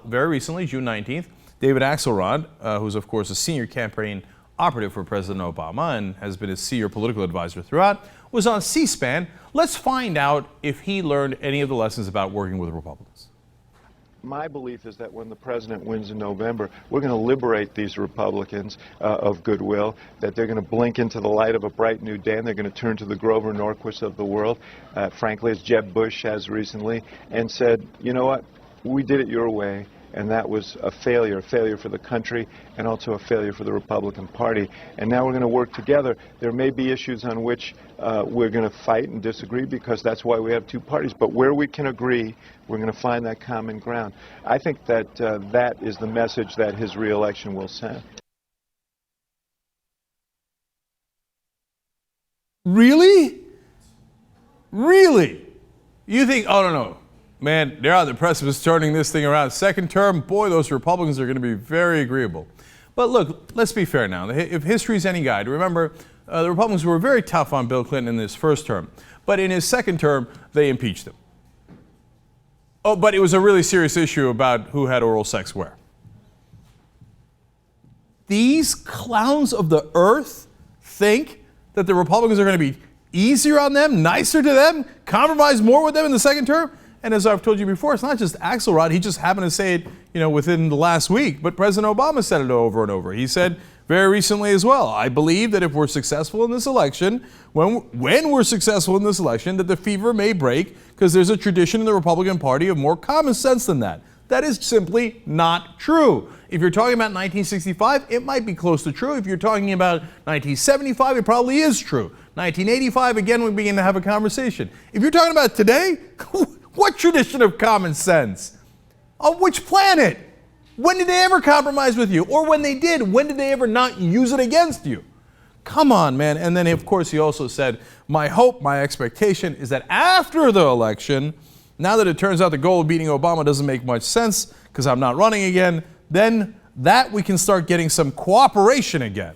very recently, June 19th, David Axelrod, who's of course a senior campaign operative for President Obama and has been his senior political advisor throughout, was on C-SPAN. Let's find out if he learned any of the lessons about working with Republicans. My belief is that when the president wins in November, we're going to liberate these Republicans of goodwill, that they're going to blink into the light of a bright new day, and they're going to turn to the Grover Norquists of the world, frankly, as Jeb Bush has recently, and said, you know what, we did it your way, and that was a failure for the country and also a failure for the Republican Party. And now we're going to work together. There may be issues on which we're going to fight and disagree, because that's why we have two parties. But where we can agree, we're going to find that common ground. I think that that is the message that his reelection will send. Really? Really? You think, oh, no. Man, they're on the precipice of turning this thing around. Second term, boy, those Republicans are going to be very agreeable. But look, let's be fair now. If history's any guide, remember, the Republicans were very tough on Bill Clinton in his first term. But in his second term, they impeached him. Oh, but it was a really serious issue about who had oral sex where. These clowns of the earth think that the Republicans are going to be easier on them, nicer to them, compromise more with them in the second term? And as I've told you before, it's not just Axelrod. He just happened to say it, within the last week. But President Obama said it over and over. He said very recently as well, I believe that if we're successful in this election, when we're successful in this election, that the fever may break, because there's a tradition in the Republican Party of more common sense than that. That is simply not true. If you're talking about 1965, it might be close to true. If you're talking about 1975, it probably is true. 1985, again, we begin to have a conversation. If you're talking about today, what tradition of common sense? On which planet? When did they ever compromise with you? Or when they did, when did they ever not use it against you? Come on, man. And then, of course, he also said, my hope, my expectation is that after the election, now that it turns out the goal of beating Obama doesn't make much sense because I'm not running again, then that we can start getting some cooperation again.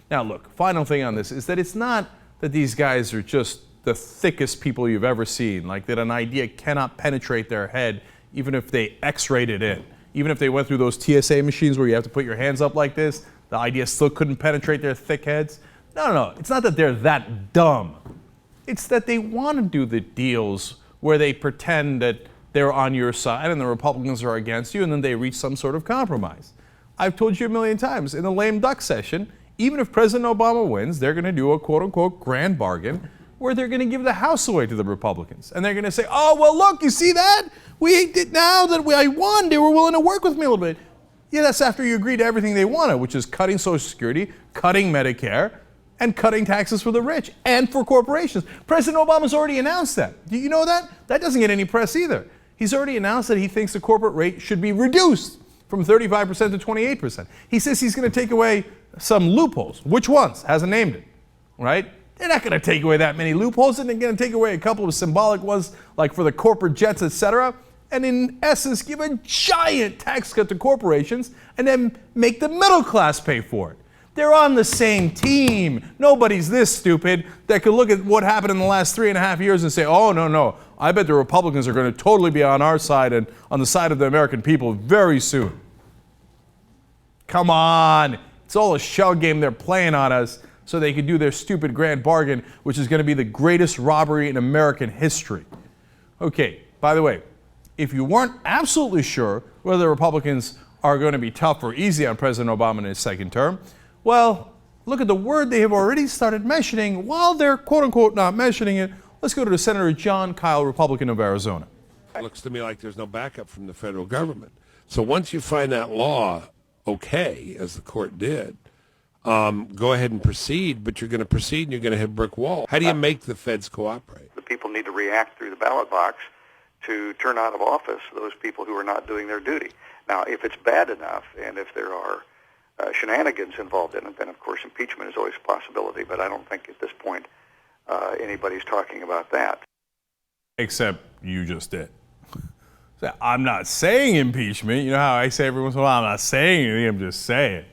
Now, look, final thing on this is that it's not that these guys are just the thickest people you've ever seen, like that an idea cannot penetrate their head even if they x-rayed it in. Even if they went through those TSA machines where you have to put your hands up like this, the idea still couldn't penetrate their thick heads. No. It's not that they're that dumb. It's that they want to do the deals where they pretend that they're on your side and the Republicans are against you, and then they reach some sort of compromise. I've told you a million times, in the lame duck session, even if President Obama wins, they're going to do a quote-unquote grand bargain where they're going to give the House away to the Republicans. And they're going to say, oh, well, look, you see that? Now that I won, they were willing to work with me a little bit. Yeah, that's after you agree to everything they wanted, which is cutting Social Security, cutting Medicare, and cutting taxes for the rich and for corporations. President Obama's already announced that. Do you know that? That doesn't get any press either. He's already announced that he thinks the corporate rate should be reduced from 35% to 28%. He says he's going to take away some loopholes. Which ones? Hasn't named it, right? They're not going to take away that many loopholes, and they're going to take away a couple of symbolic ones, like for the corporate jets, etc., and in essence give a giant tax cut to corporations and then make the middle class pay for it. They're on the same team. Nobody's this stupid that could look at what happened in the last 3.5 years and say, oh, no, I bet the Republicans are going to totally be on our side and on the side of the American people very soon. Come on. It's all a shell game they're playing on us so they can do their stupid grand bargain, which is going to be the greatest robbery in American history. Okay, by the way, if you weren't absolutely sure whether the Republicans are going to be tough or easy on President Obama in his second term, well, look at the word they have already started mentioning while they're quote-unquote not mentioning it. Let's go to Senator John Kyle, Republican of Arizona. It looks to me like there's no backup from the federal government. So once you find that law okay, as the court did, go ahead and proceed, but you're going to proceed and you're going to hit a brick wall. How do you make the feds cooperate? The people need to react through the ballot box to turn out of office those people who are not doing their duty. Now, if it's bad enough and if there are shenanigans involved in it, then of course impeachment is always a possibility, but I don't think at this point anybody's talking about that. Except you just did. I'm not saying impeachment. You know how I say every once in a while, I'm not saying anything, I'm just saying.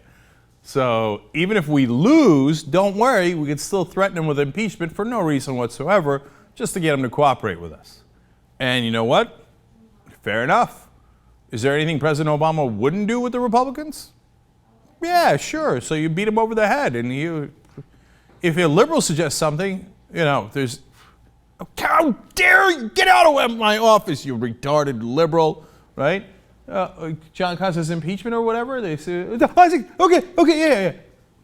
So even if we lose, don't worry, we could still threaten them with impeachment for no reason whatsoever, just to get them to cooperate with us. And you know what? Fair enough. Is there anything President Obama wouldn't do with the Republicans? Yeah, sure. So you beat him over the head, and if a liberal suggests something, there's, how dare you get out of my office, you retarded liberal, right? John Constance impeachment or whatever. They say, okay, yeah.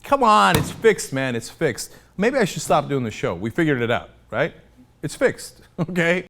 Come on, it's fixed, man. It's fixed. Maybe I should stop doing the show. We figured it out, right? It's fixed, okay?